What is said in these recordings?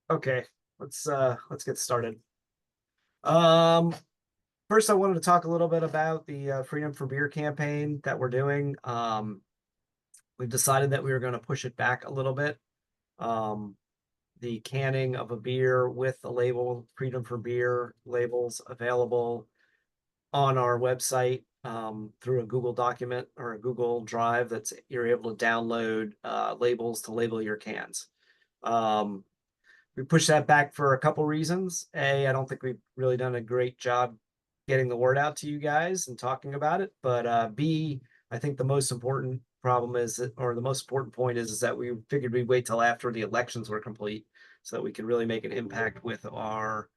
Okay, let's get started. Um, First, I wanted to talk a little bit about the Freedom for Beer campaign that we're doing. We've decided that we were going to push it back a little bit. Um, the canning of a beer with the label Freedom for Beer labels available on our website through a Google document or a Google Drive that's you're able to download labels to label your cans. Um, we pushed that back for a couple reasons. A, I don't think we've really done a great job getting the word out to you guys and talking about it. But B, I think the most important problem is that, or the most important point is that we figured we'd wait till after the elections were complete so that we could really make an impact with our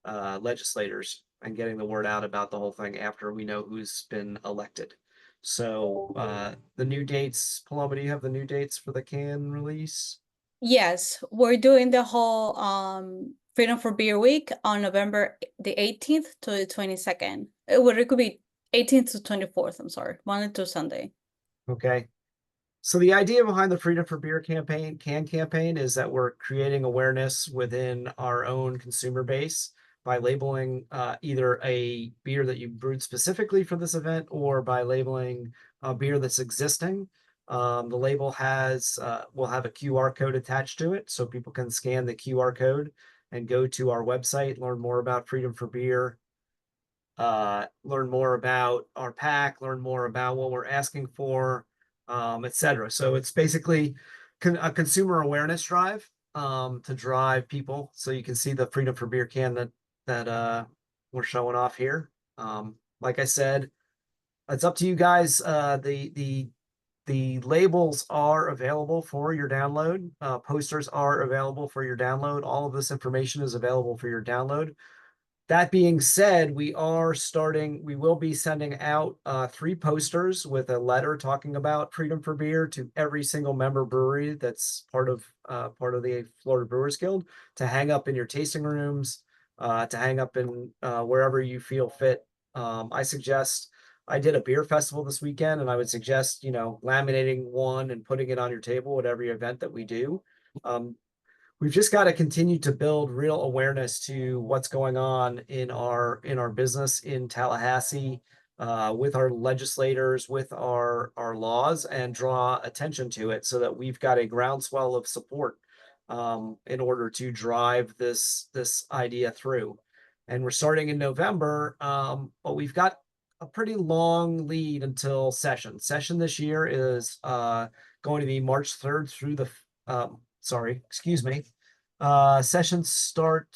legislators and getting the word out about the whole thing after we know who's been elected. So the new dates, Paloma, do you have the new dates for the can release? Yes, we're doing the whole Freedom for Beer Week on November the 18th to the 22nd. It could be 18th to 24th, I'm sorry, Monday to Sunday. Okay. So the idea behind the Freedom for Beer campaign is that we're creating awareness within our own consumer base by labeling either a beer that you brewed specifically for this event or by labeling a beer that's existing. The label will have a QR code attached to it, so people can scan the QR code and go to our website, learn more about Freedom for Beer, learn more about our pack, learn more about what we're asking for, etc. So it's basically a consumer awareness drive to drive people. So you can see the Freedom for Beer can that we're showing off here. Like I said, it's up to you guys. The labels are available for your download. Posters are available for your download. All of this information is available for your download. That being said, we will be sending out three posters with a letter talking about Freedom for Beer to every single member brewery that's part of the Florida Brewers Guild to hang up in your tasting rooms, to hang up in wherever you feel fit. I did a beer festival this weekend, and I would suggest, laminating one and putting it on your table at every event that we do. Um, we've just got to continue to build real awareness to what's going on in our business in Tallahassee, with our legislators, with our laws, and draw attention to it so that we've got a groundswell of support in order to drive this idea through. And we're starting in November, but we've got a pretty long lead until session. Session this year is going to be March 3rd through the sorry, excuse me. Sessions start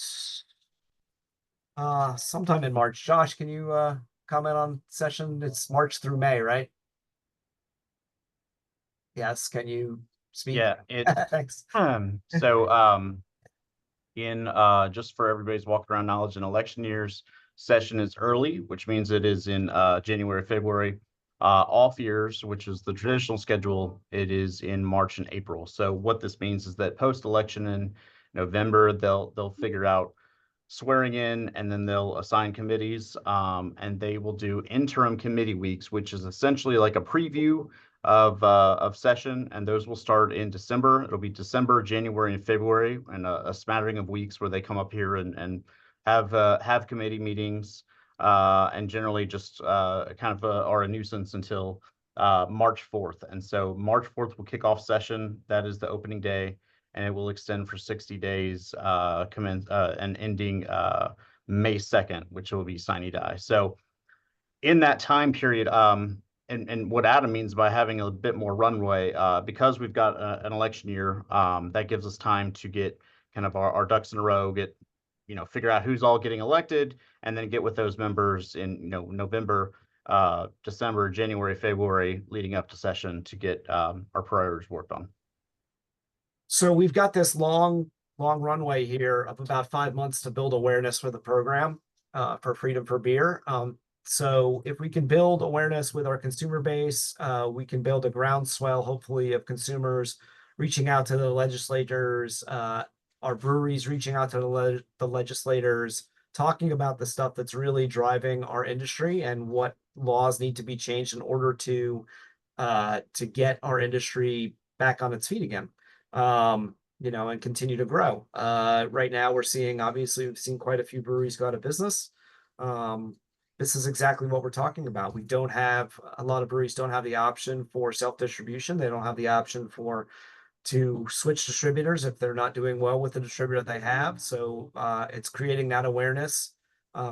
sometime in March. Josh, can you comment on session? It's March through May, right? Yes, can you speak? Yeah, it Thanks. so in just for everybody's walk around knowledge, in election years, session is early, which means it is in January, February. Off years, which is the traditional schedule, it is in March and April. So what this means is that post-election in November, they'll figure out swearing in, and then they'll assign committees, and they will do interim committee weeks, which is essentially like a preview of session, and those will start in December. It'll be December, January, and February, and a smattering of weeks where they come up here and have committee meetings, and generally just kind of are a nuisance until March 4th. And so March 4th will kick off session. That is the opening day, and it will extend for 60 days, and ending May 2nd, which will be sine die. So in that time period, and what Adam means by having a bit more runway, because we've got an election year, that gives us time to get kind of our ducks in a row, figure out who's all getting elected, and then get with those members in, November, December, January, February, leading up to session to get our priorities worked on. So we've got this long runway here of about 5 months to build awareness for the program for Freedom for Beer. So if we can build awareness with our consumer base, we can build a groundswell, hopefully, of consumers reaching out to the legislators, our breweries reaching out to the legislators, talking about the stuff that's really driving our industry and what laws need to be changed in order to get our industry back on its feet again. and continue to grow. Right now obviously we've seen quite a few breweries go out of business. This is exactly what we're talking about. A lot of breweries don't have the option for self-distribution. They don't have the option to switch distributors if they're not doing well with the distributor they have. So it's creating that awareness.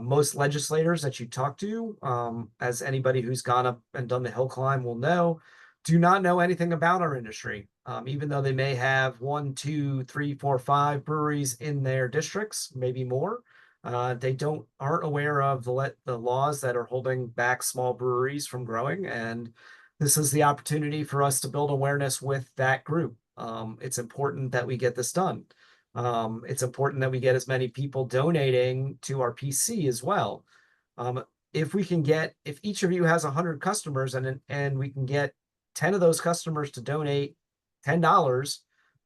Most legislators that you talk to, as anybody who's gone up and done the hill climb will know, do not know anything about our industry. Even though they may have 1, 2, 3, 4, 5 breweries in their districts, maybe more, they aren't aware of the laws that are holding back small breweries from growing. And this is the opportunity for us to build awareness with that group. It's important that we get this done. It's important that we get as many people donating to our PC as well. If each of you has 100 customers and we can get 10 of those customers to donate $10,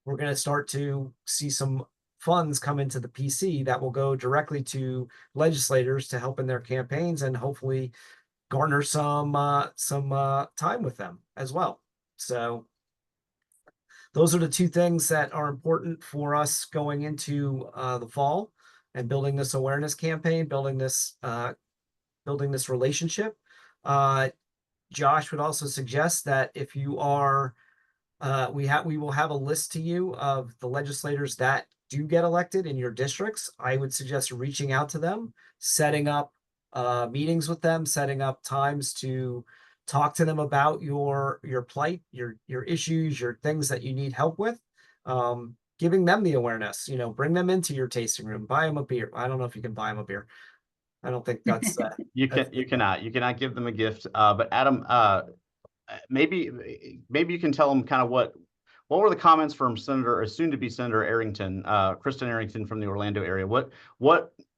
we're going to start to see some funds come into the PC that will go directly to legislators to help in their campaigns and hopefully garner some time with them as well. So those are the two things that are important for us going into the fall and building this awareness campaign, building this relationship. Josh would also suggest that if you are, we will have a list to you of the legislators that do get elected in your districts. I would suggest reaching out to them, setting up meetings with them, setting up times to talk to them about your plight, your issues, your things that you need help with. Giving them the awareness, bring them into your tasting room, buy them a beer. I don't know if you can buy them a beer. I don't think that's You cannot give them a gift. But Adam, maybe you can tell them kind of what were the comments from soon to be Senator Arrington, Kristen Arrington from the Orlando area. What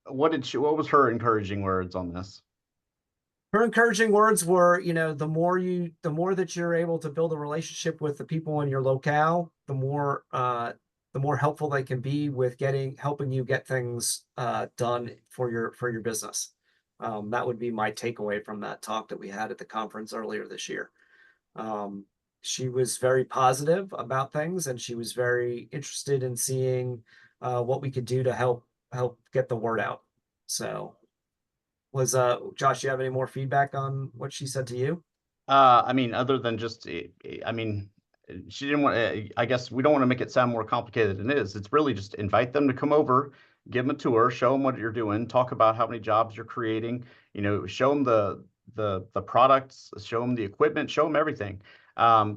was her encouraging words on this? Her encouraging words were, the more that you're able to build a relationship with the people in your locale, the more helpful they can be with helping you get things done for your business. That would be my takeaway from that talk that we had at the conference earlier this year. She was very positive about things, and she was very interested in seeing what we could do to help get the word out. So Josh, do you have any more feedback on what she said to you? I mean, other than just, I mean, she didn't want, I guess we don't want to make it sound more complicated than it is. It's really just invite them to come over, give them a tour, show them what you're doing, talk about how many jobs you're creating, show them the products, show them the equipment, show them everything.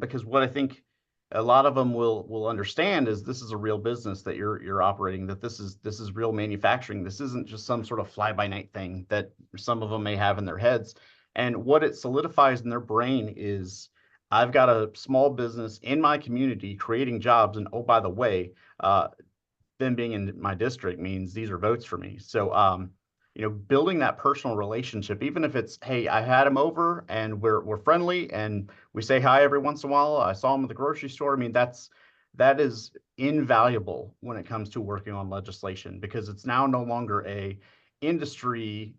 Because what I think a lot of them will understand is this is a real business that you're operating, that this is real manufacturing. This isn't just some sort of fly-by-night thing that some of them may have in their heads. And what it solidifies in their brain is, I've got a small business in my community creating jobs, and oh, by the way, them being in my district means these are votes for me. So building that personal relationship, even if it's, hey, I had him over and we're friendly and we say hi every once in a while. I saw him at the grocery store. I mean, that is invaluable when it comes to working on legislation, because it's now no longer a industry.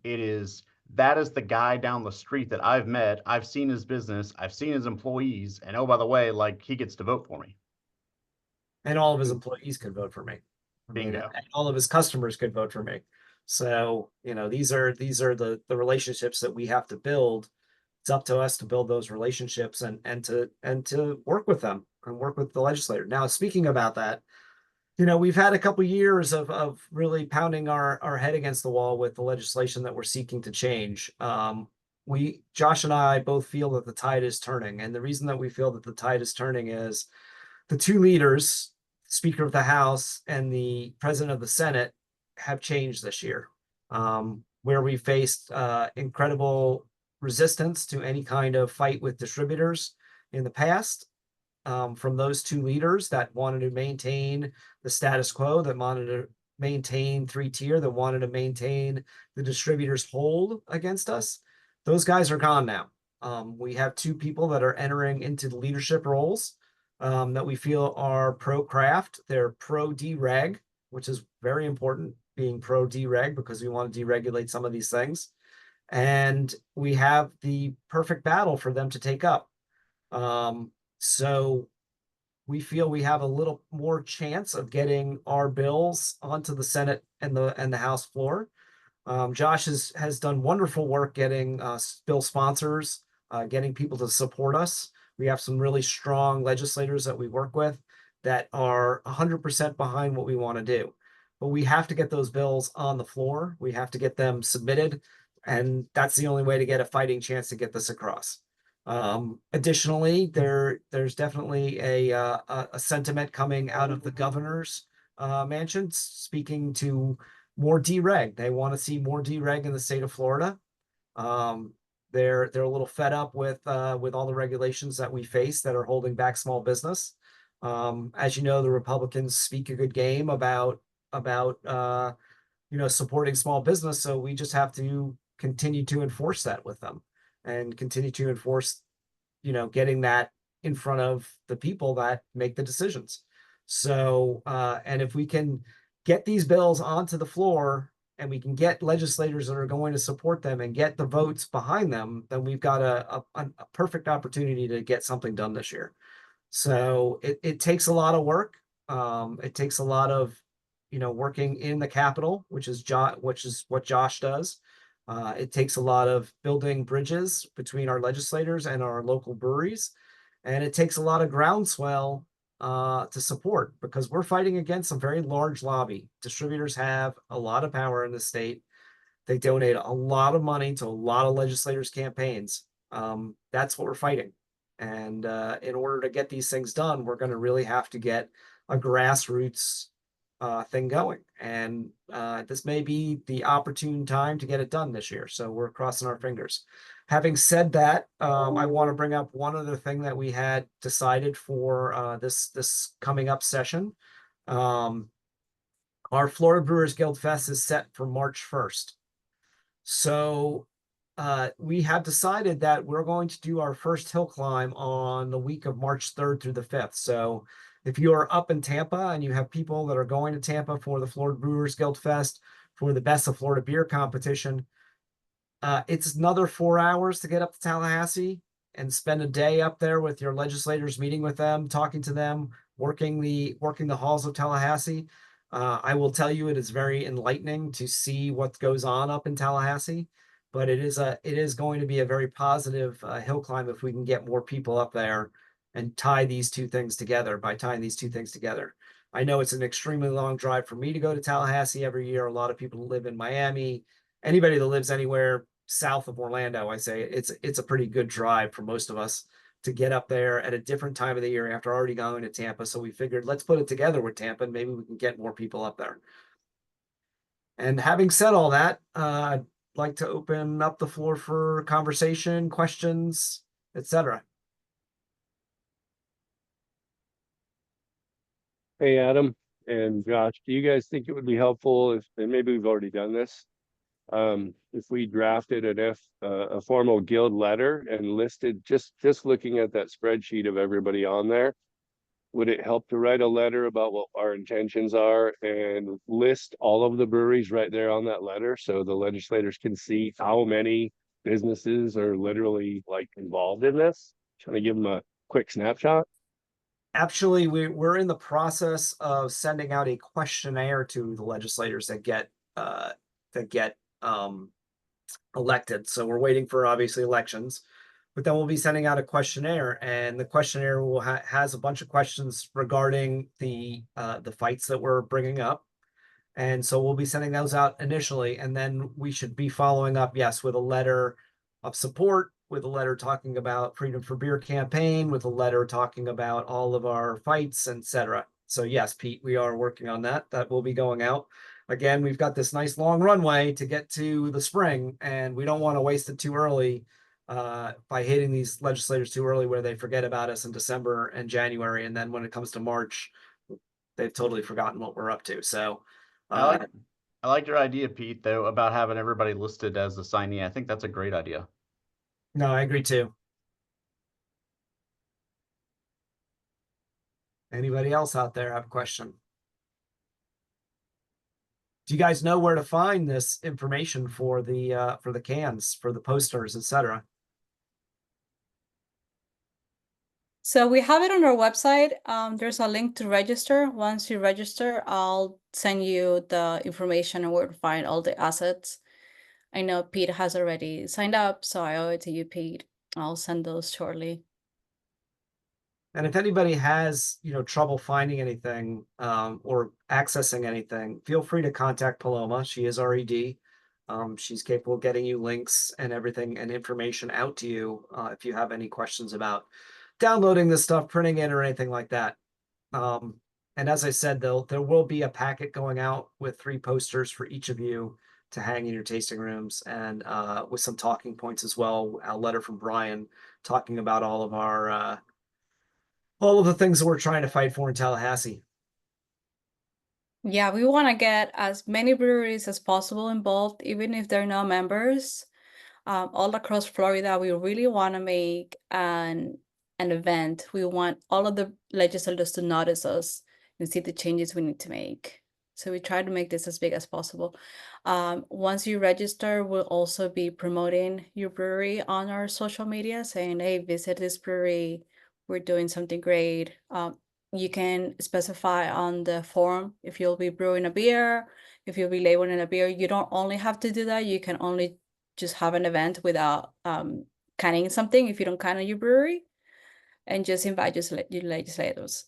That is the guy down the street that I've met. I've seen his business. I've seen his employees. And oh, by the way, like, he gets to vote for me. And all of his employees could vote for me. Bingo. And all of his customers could vote for me. So, these are the relationships that we have to build. It's up to us to build those relationships and to work with them and work with the legislator. Now, speaking about that, we've had a couple years of really pounding our head against the wall with the legislation that we're seeking to change. Josh and I both feel that the tide is turning. And the reason that we feel that the tide is turning is the two leaders, Speaker of the House and the President of the Senate, have changed this year, where we faced incredible resistance to any kind of fight with distributors in the past, from those two leaders that wanted to maintain the status quo, that wanted to maintain 3-tier, that wanted to maintain the distributors' hold against us. Those guys are gone now. We have two people that are entering into the leadership roles that we feel are pro-craft. They're pro-dereg, which is very important, being pro-dereg, because we want to deregulate some of these things. And we have the perfect battle for them to take up. So we feel we have a little more chance of getting our bills onto the Senate and the House floor. Josh has done wonderful work getting bill sponsors, getting people to support us. We have some really strong legislators that we work with that are 100% behind what we want to do. But we have to get those bills on the floor. We have to get them submitted, and that's the only way to get a fighting chance to get this across. Additionally, there's definitely a sentiment coming out of the governor's mansion speaking to more dereg. They want to see more dereg in the state of Florida. They're a little fed up with all the regulations that we face that are holding back small business. As you know, the Republicans speak a good game about supporting small business, so we just have to continue to enforce that with them and continue to enforce, getting that in front of the people that make the decisions. So, and if we can get these bills onto the floor and we can get legislators that are going to support them and get the votes behind them, then we've got a perfect opportunity to get something done this year. So it takes a lot of work. It takes a lot of, working in the Capitol, which is what Josh does. It takes a lot of building bridges between our legislators and our local breweries. And it takes a lot of groundswell to support, because we're fighting against a very large lobby. Distributors have a lot of power in the state. They donate a lot of money to a lot of legislators' campaigns. That's what we're fighting. And in order to get these things done, we're going to really have to get a grassroots thing going. And this may be the opportune time to get it done this year. So we're crossing our fingers. Having said that, I want to bring up one other thing that we had decided for this coming up session. Our Florida Brewers Guild Fest is set for March 1st. So we have decided that we're going to do our first hill climb on the week of March 3rd through the 5th. So if you are up in Tampa and you have people that are going to Tampa for the Florida Brewers Guild Fest, for the Best of Florida Beer competition, it's another 4 hours to get up to Tallahassee and spend a day up there with your legislators, meeting with them, talking to them, working the halls of Tallahassee. I will tell you, it is very enlightening to see what goes on up in Tallahassee, but it is going to be a very positive hill climb if we can get more people up there and tie these two things together. By tying these two things together, I know it's an extremely long drive for me to go to Tallahassee every year. A lot of people who live in Miami, anybody that lives anywhere south of Orlando, I say it's a pretty good drive for most of us to get up there at a different time of the year after already going to Tampa. So we figured, let's put it together with Tampa and maybe we can get more people up there. And having said all that, I'd like to open up the floor for conversation, questions, etc. Hey, Adam and Josh, do you guys think it would be helpful if, and maybe we've already done this, if we drafted a formal guild letter and listed, just looking at that spreadsheet of everybody on there, would it help to write a letter about what our intentions are and list all of the breweries right there on that letter so the legislators can see how many businesses are literally like involved in this? Trying to give them a quick snapshot. Actually, we're in the process of sending out a questionnaire to the legislators that get elected. So we're waiting for obviously elections, but then we'll be sending out a questionnaire, and the questionnaire will has a bunch of questions regarding the fights that we're bringing up. And so we'll be sending those out initially, and then we should be following up, yes, with a letter of support, with a letter talking about Freedom for Beer campaign, with a letter talking about all of our fights, etc. So yes, Pete, we are working on that. That will be going out. Again, we've got this nice long runway to get to the spring, and we don't want to waste it too early by hitting these legislators too early where they forget about us in December and January. And then when it comes to March, they've totally forgotten what we're up to. So I like your idea, Pete, though, about having everybody listed as a signee. I think that's a great idea. no, I agree too. Anybody else out there have a question? Do you guys know where to find this information for the cans, for the posters, etc.? So we have it on our website. There's a link to register. Once you register, I'll send you the information and where to find all the assets. I know Pete has already signed up, so I owe it to you, Pete. I'll send those shortly. And if anybody has, trouble finding anything or accessing anything, feel free to contact Paloma. She is our ED. She's capable of getting you links and everything and information out to you if you have any questions about downloading this stuff, printing it, or anything like that. And as I said, there will be a packet going out with 3 posters for each of you to hang in your tasting rooms, and with some talking points as well. A letter from Brian talking about all of the things that we're trying to fight for in Tallahassee. Yeah, we want to get as many breweries as possible involved, even if they're not members. All across Florida, we really want to make an event. We want all of the legislators to notice us and see the changes we need to make. So we try to make this as big as possible. Once you register, we'll also be promoting your brewery on our social media, saying, hey, visit this brewery. We're doing something great. You can specify on the form if you'll be brewing a beer, if you'll be labeling a beer. You don't only have to do that. You can only just have an event without canning something if you don't can your brewery, and just invite your legislators.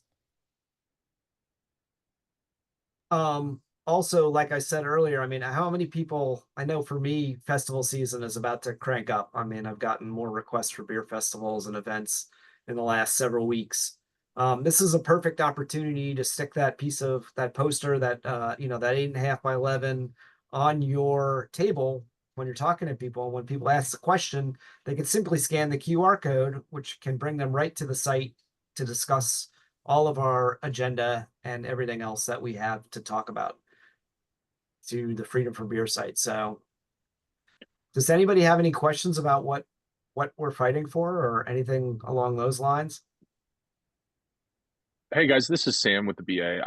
Also, like I said earlier, I mean, how many people, I know for me, festival season is about to crank up. I mean, I've gotten more requests for beer festivals and events in the last several weeks. This is a perfect opportunity to stick that piece of that poster, that that 8.5 by 11 on your table when you're talking to people. When people ask the question, they can simply scan the QR code, which can bring them right to the site to discuss all of our agenda and everything else that we have to talk about to the Freedom for Beer site. So does anybody have any questions about what we're fighting for or anything along those lines? Hey guys, this is Sam with the BA.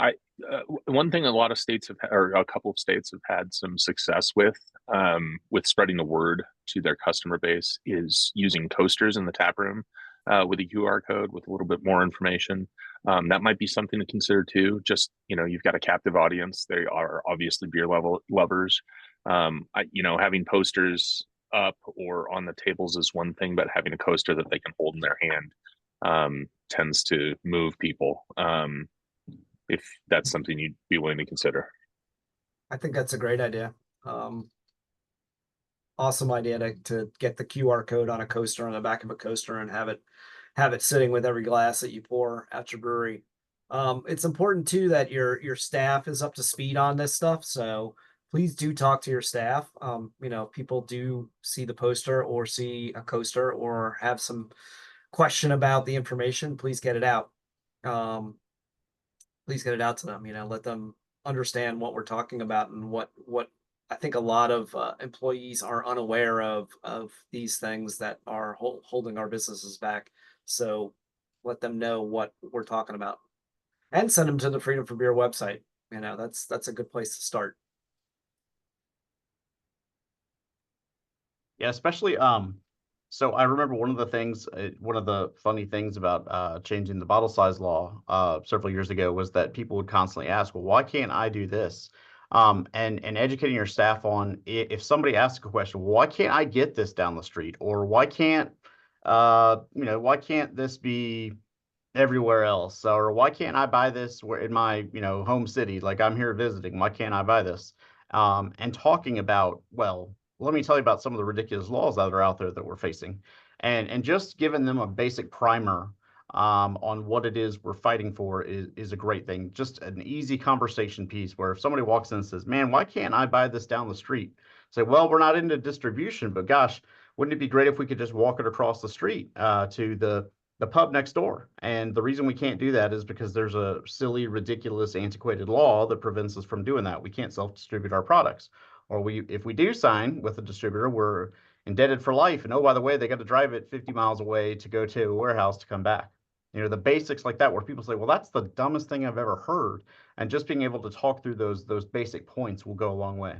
One thing a lot of states have, or a couple of states have had some success with spreading the word to their customer base is using coasters in the tap room with a QR code with a little bit more information. That might be something to consider too. Just, you've got a captive audience. They are obviously beer lovers. Having posters up or on the tables is one thing, but having a coaster that they can hold in their hand tends to move people, if that's something you'd be willing to consider. I think that's a great idea. Awesome idea to get the QR code on a coaster, on the back of a coaster, and have it sitting with every glass that you pour at your brewery. It's important too that your staff is up to speed on this stuff. So please do talk to your staff. If people do see the poster or see a coaster or have some question about the information, please get it out. Please get it out to them. Let them understand what we're talking about and what I think a lot of employees are unaware of these things that are holding our businesses back. So let them know what we're talking about, and send them to the Freedom for Beer website. That's a good place to start. Yeah, especially so I remember one of the funny things about changing the bottle size law several years ago was that people would constantly ask, well, why can't I do this? And educating your staff on, if somebody asks a question, well, why can't I get this down the street? Or why can't this be everywhere else? Or why can't I buy this in my home city? Like, I'm here visiting, why can't I buy this? And talking about, well, let me tell you about some of the ridiculous laws that are out there that we're facing, and just giving them a basic primer on what it is we're fighting for is a great thing. Just an easy conversation piece where if somebody walks in and says, man, why can't I buy this down the street? Say, well, we're not into distribution, but gosh, wouldn't it be great if we could just walk it across the street to the pub next door? And the reason we can't do that is because there's a silly, ridiculous, antiquated law that prevents us from doing that. We can't self-distribute our products. Or if we do sign with a distributor, we're indebted for life. And oh, by the way, they got to drive it 50 miles away to go to a warehouse to come back. The basics like that, where people say, well, that's the dumbest thing I've ever heard. And just being able to talk through those basic points will go a long way.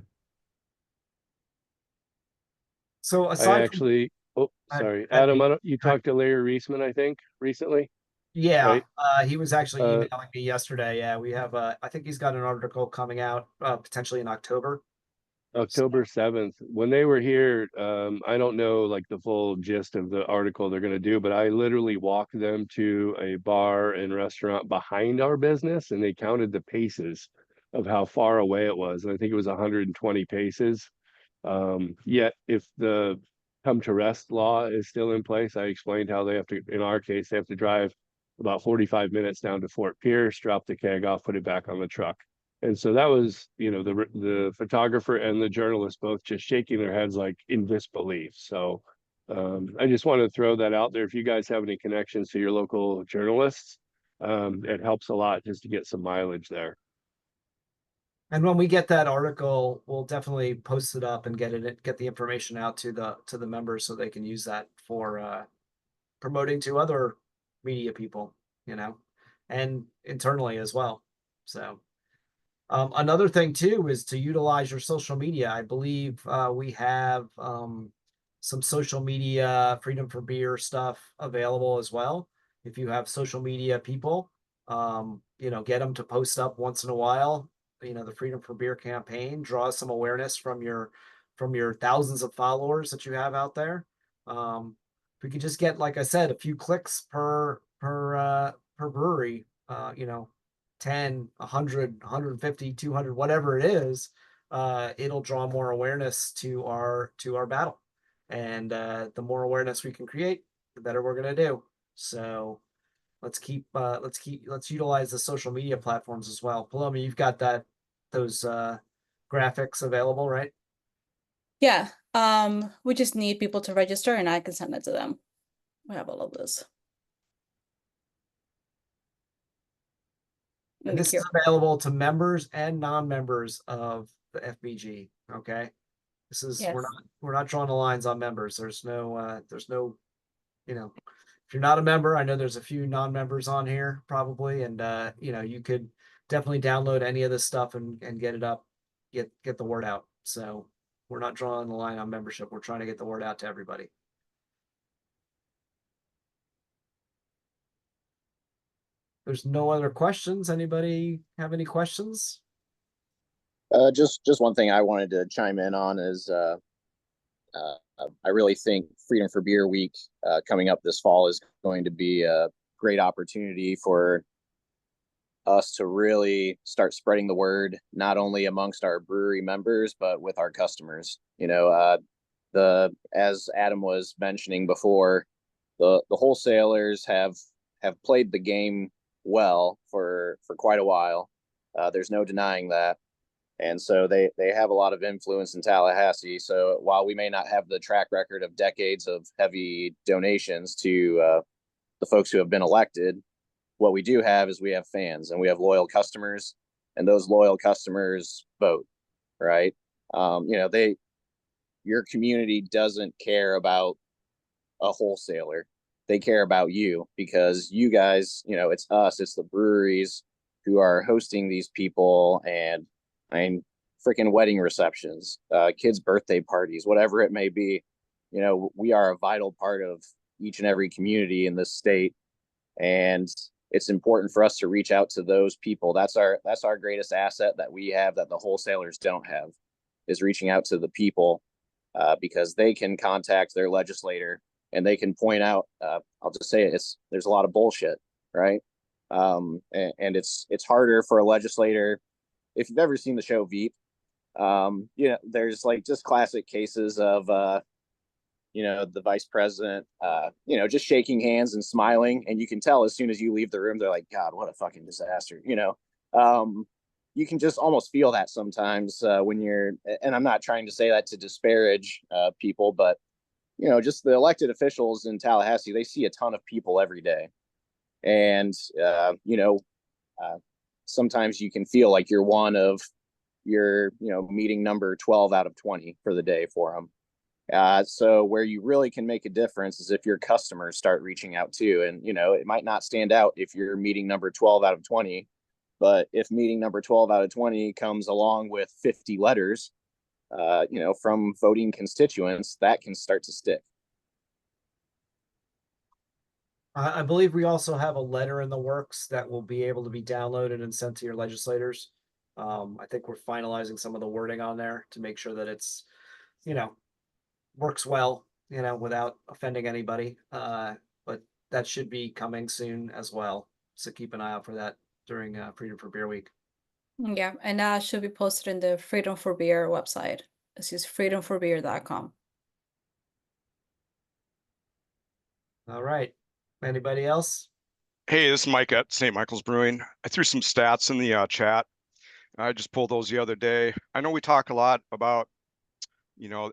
So Sorry, Adam, you Go ahead. talked to Larry Reisman, I think, recently. Yeah, right? he was actually Uh, emailing me yesterday. Yeah, we have, I think he's got an article coming out, potentially in October. So, October 7th. When they were here, I don't know like the full gist of the article they're going to do, but I literally walked them to a bar and restaurant behind our business and they counted the paces of how far away it was. And I think it was 120 paces. Yet if the come to rest law is still in place, I explained how they have to, in our case, they have to drive about 45 minutes down to Fort Pierce, drop the keg off, put it back on the truck. And so that was, the photographer and the journalist both just shaking their heads like in disbelief. So I just want to throw that out there. If you guys have any connections to your local journalists, it helps a lot just to get some mileage there. and when we get that article, we'll definitely post it up and get the information out to the members so they can use that for promoting to other media people, and internally as well. So another thing too is to utilize your social media. I believe we have some social media Freedom for Beer stuff available as well. If you have social media people, get them to post up once in a while. The Freedom for Beer campaign, draw some awareness from your thousands of followers that you have out there. If we could just get, like I said, a few clicks per brewery, 10, 100, 150, 200, whatever it is, it'll draw more awareness to our battle. And the more awareness we can create, the better we're going to do. So let's utilize the social media platforms as well. Paloma, you've got those graphics available, right? Yeah. We just need people to register and I can send it to them. We have all of this. And this is available to members and non-members of the FBG. Okay. This is Yes. we're not drawing the lines on members. There's no if you're not a member, I know there's a few non-members on here probably, and you could definitely download any of this stuff and get it up, get the word out. So we're not drawing the line on membership. We're trying to get the word out to everybody. There's no other questions. Anybody have any questions? Just one thing I wanted to chime in on is I really think Freedom for Beer Week coming up this fall is going to be a great opportunity for us to really start spreading the word, not only amongst our brewery members, but with our customers. As Adam was mentioning before, the wholesalers have played the game well for quite a while. There's no denying that. And so they have a lot of influence in Tallahassee. So while we may not have the track record of decades of heavy donations to the folks who have been elected, what we do have is we have fans and we have loyal customers, and those loyal customers vote, right? Your community doesn't care about a wholesaler. They care about you because you guys, it's us, it's the breweries who are hosting these people. And I mean, freaking wedding receptions, kids' birthday parties, whatever it may be. We are a vital part of each and every community in this state, and it's important for us to reach out to those people. That's our greatest asset that we have that the wholesalers don't have, is reaching out to the people, because they can contact their legislator and they can point out. I'll just say there's a lot of bullshit, right? And it's harder for a legislator. If you've ever seen the show Veep, there's like just classic cases of the vice president, just shaking hands and smiling, and you can tell as soon as you leave the room, they're like, God, what a fucking disaster. You can just almost feel that sometimes when you're, and I'm not trying to say that to disparage people, but just the elected officials in Tallahassee, they see a ton of people every day, and sometimes you can feel like you're one of your meeting number 12 out of 20 for the day for them. So where you really can make a difference is if your customers start reaching out too. And it might not stand out if you're meeting number 12 out of 20, but if meeting number 12 out of 20 comes along with 50 letters from voting constituents, that can start to stick. I believe we also have a letter in the works that will be able to be downloaded and sent to your legislators. I think we're finalizing some of the wording on there to make sure that it's, you know, works well, you know, without offending anybody. But that should be coming soon as well. So keep an eye out for that during Freedom for Beer Week. Yeah, and that should be posted in the Freedom for Beer website. This is freedomforbeer.com. All right. Anybody else? Hey, this is Mike at St. Michael's Brewing. I threw some stats in the chat. I just pulled those the other day. I know we talk a lot about,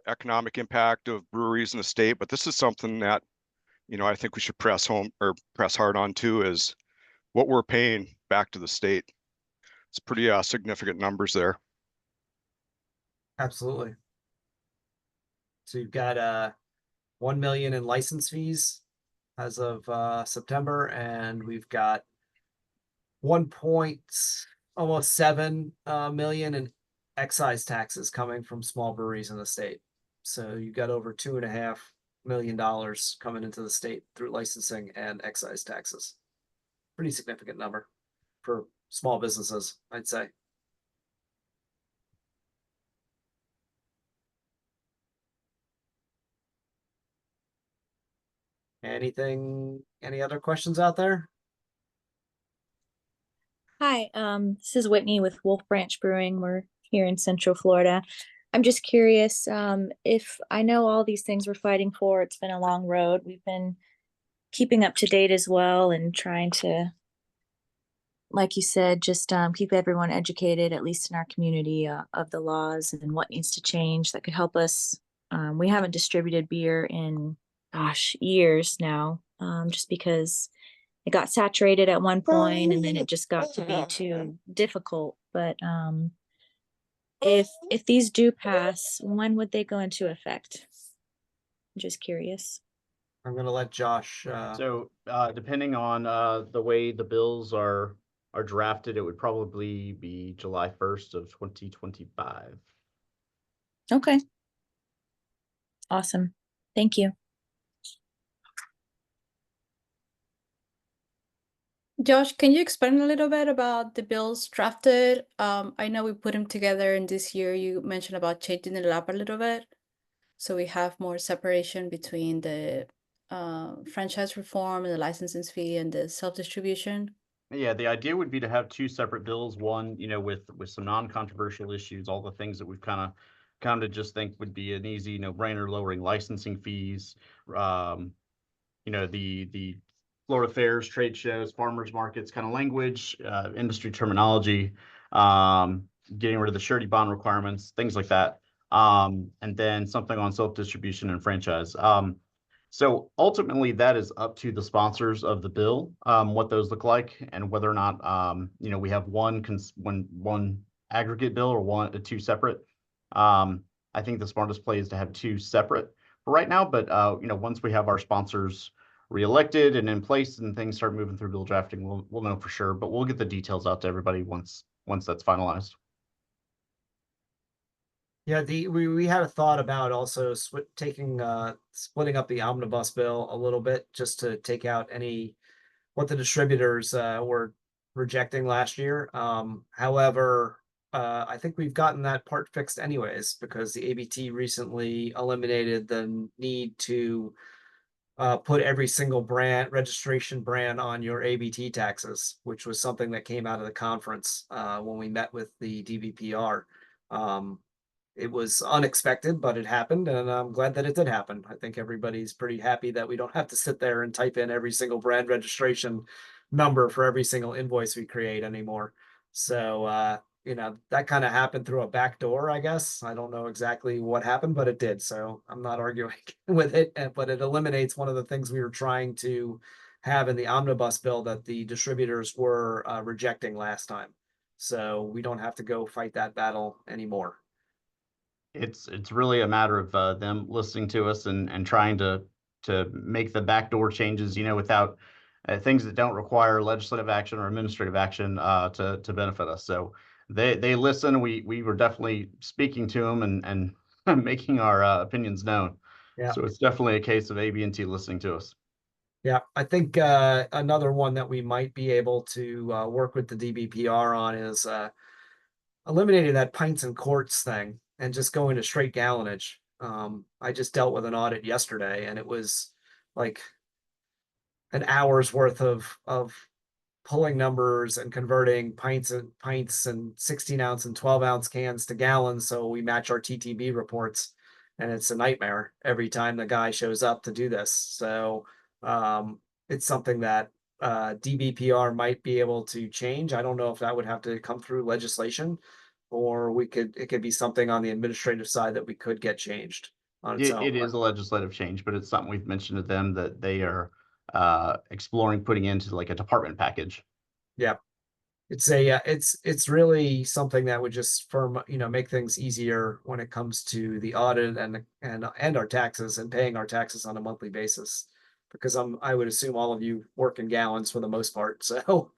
economic impact of breweries in the state, but this is something that, I think we should press hard on too, is what we're paying back to the state. It's pretty significant numbers there. Absolutely. So you've got 1 million in license fees as of September, and we've got 1.7 million in excise taxes coming from small breweries in the state. So you got over $2.5 million coming into the state through licensing and excise taxes. Pretty significant number for small businesses, I'd say. Any other questions out there? Hi, this is Whitney with Wolf Branch Brewing. We're here in Central Florida. I'm just curious, if I know all these things we're fighting for, it's been a long road. We've been keeping up to date as well and trying to, like you said, just keep everyone educated, at least in our community, of the laws and what needs to change that could help us. We haven't distributed beer in, years now, just because it got saturated at one point and then it just got to be too difficult. But if these do pass, when would they go into effect? I'm just curious. I'm gonna let Josh. So, depending on the way the bills are drafted, it would probably be July 1st of 2025. Okay. Awesome. Thank you. Josh, can you explain a little bit about the bills drafted? I know we put them together, and this year you mentioned about changing it up a little bit, so we have more separation between the franchise reform and the licensing fee and the self-distribution. Yeah, the idea would be to have two separate bills, one, with some non-controversial issues, all the things that we've kind of just think would be an easy no-brainer, lowering licensing fees, the Florida fairs, trade shows, farmers markets kind of language, industry terminology, getting rid of the surety bond requirements, things like that. And then something on self-distribution and franchise. So ultimately, that is up to the sponsors of the bill, what those look like, and whether or not we have one aggregate bill or two separate. I think the smartest play is to have two separate for right now. But once we have our sponsors reelected and in place and things start moving through bill drafting, we'll know for sure. But we'll get the details out to everybody once that's finalized. Yeah, we had a thought about also splitting up the omnibus bill a little bit just to take out what the distributors were rejecting last year. However, I think we've gotten that part fixed anyways because the ABT recently eliminated the need to put every single registration brand on your ABT taxes, which was something that came out of the conference when we met with the DVPR. It was unexpected, but it happened, and I'm glad that it did happen. I think everybody's pretty happy that we don't have to sit there and type in every single brand registration number for every single invoice we create anymore. So, that kind of happened through a back door, I guess. I don't know exactly what happened, but it did. So I'm not arguing with it, but it eliminates one of the things we were trying to have in the omnibus bill that the distributors were rejecting last time. So we don't have to go fight that battle anymore. It's really a matter of them listening to us and trying to make the backdoor changes, without things that don't require legislative action or administrative action to benefit us. So they listen. We were definitely speaking to them and making our opinions known. Yeah. So it's definitely a case of AB&T listening to us. Yeah, I think another one that we might be able to work with the DBPR on is eliminating that pints and quarts thing and just going to straight gallonage. I just dealt with an audit yesterday, and it was like an hour's worth of pulling numbers and converting pints and 16-ounce and 12-ounce cans to gallons, so we match our TTB reports, and it's a nightmare every time the guy shows up to do this. So it's something that DBPR might be able to change. I don't know if that would have to come through legislation, or it could be something on the administrative side that we could get changed on its own. It is a legislative change, but it's something we've mentioned to them that they are exploring putting into like a department package. Yeah. It's really something that would just make things easier when it comes to the audit and our taxes and paying our taxes on a monthly basis. Because I would assume all of you work in gallons for the most part, so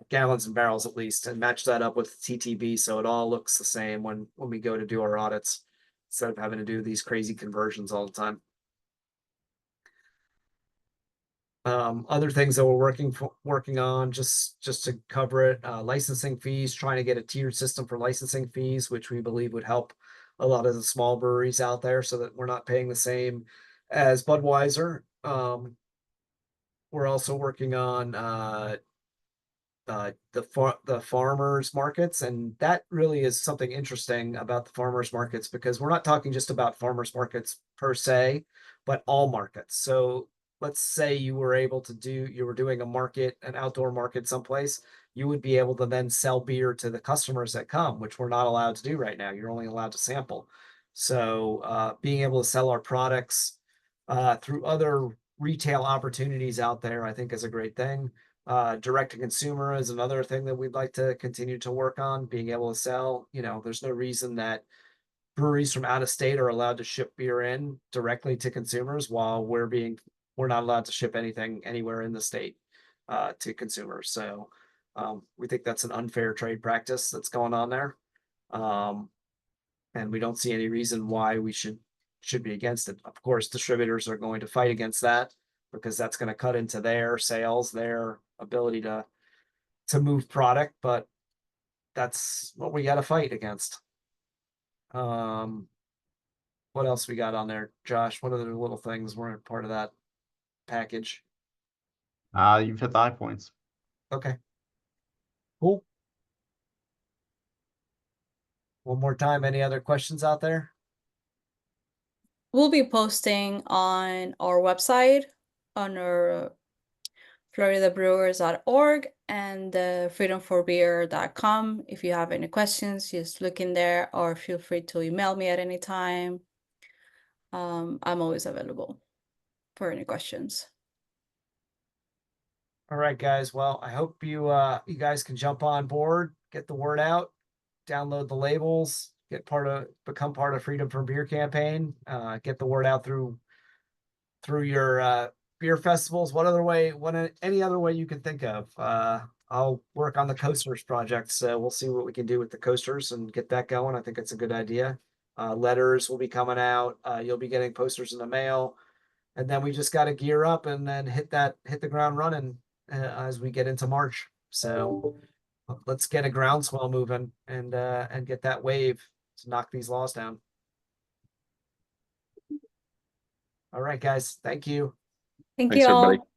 gallons and barrels at least, and match that up with TTB so it all looks the same when we go to do our audits, instead of having to do these crazy conversions all the time. Other things that we're working on just to cover it, licensing fees, trying to get a tiered system for licensing fees, which we believe would help a lot of the small breweries out there so that we're not paying the same as Budweiser. We're also working on the farmers markets, and that really is something interesting about the farmers markets, because we're not talking just about farmers markets per se, but all markets. So let's say you were doing an outdoor market someplace, you would be able to then sell beer to the customers that come, which we're not allowed to do right now. You're only allowed to sample. So being able to sell our products through other retail opportunities out there, I think is a great thing. Direct to consumer is another thing that we'd like to continue to work on, being able to sell. There's no reason that breweries from out of state are allowed to ship beer in directly to consumers, while we're not allowed to ship anything anywhere in the state to consumers. So we think that's an unfair trade practice that's going on there. And we don't see any reason why we should be against it. Of course, distributors are going to fight against that, because that's going to cut into their sales, their ability to move product, but that's what we got to fight against. What else we got on there, Josh? What other little things weren't part of that package? You've hit the high points. Okay. Cool. One more time, any other questions out there? We'll be posting on our website, on our floridabrewers.org and freedomforbeer.com. If you have any questions, just look in there, or feel free to email me at any time. I'm always available for any questions. All right, guys. Well, I hope you guys can jump on board, get the word out, download the labels, become part of Freedom from Beer campaign, get the word out through your beer festivals. Any other way you can think of. I'll work on the coasters project, so we'll see what we can do with the coasters and get that going. I think it's a good idea. Letters will be coming out. You'll be getting posters in the mail, and then we just got to gear up and then hit the ground running as we get into March. So let's get a groundswell moving and get that wave to knock these laws down. All right, guys. Thank you. Thank Thanks, you all. everybody.